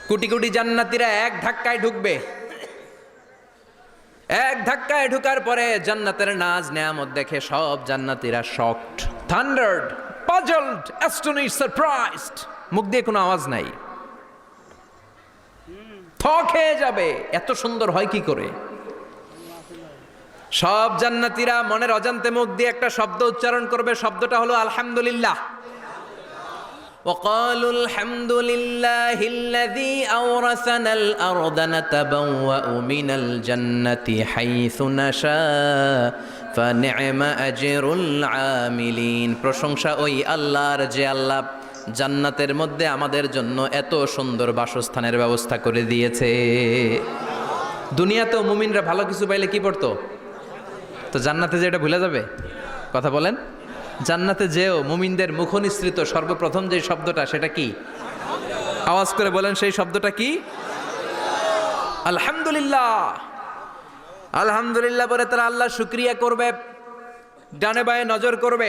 কোটি কোটি জান্নাতীরা এক ধাক্কায় ঢুকবে। এক ধাক্কায় ঢুকার পরে জান্নাতের নাজ নেয়ামত দেখে সব জান্নাতীরা শকড, থান্ডার্ড, পাজলড, অ্যাস্টনিশড, সারপ্রাইজড। মুখ দিয়ে কোনো আওয়াজ নাই, থ খেয়ে যাবে, এত সুন্দর হয় কি করে। সব জান্নাতীরা মনের অজান্তে মুখ দিয়ে একটা শব্দ উচ্চারণ করবে, শব্দটা হলো আলহামদুলিল্লাহ। وقالوا الحمد لله الذي أورثنا الأرض نتبوأ من الجنة حيث نشاء فنعم أجر العاملين। প্রশংসা ওই আল্লাহর যে আল্লাহ জান্নাতের মধ্যে আমাদের জন্য এত সুন্দর বাসস্থানের ব্যবস্থা করে দিয়েছে। দুনিয়াতেও মুমিনরা ভালো কিছু পাইলে কি পড়তো? তো জান্নাতে যে এটা ভুলে যাবে? কথা বলেন। জান্নাতে যেও মুমিনদের মুখনিসৃত সর্বপ্রথম যে শব্দটা, সেটা কি? আওয়াজ করে বলেন, সেই শব্দটা কি? আলহামদুলিল্লাহ। আলহামদুলিল্লাহ বলে তারা আল্লাহর শুকরিয়া করবে, ডানে বায়ে নজর করবে।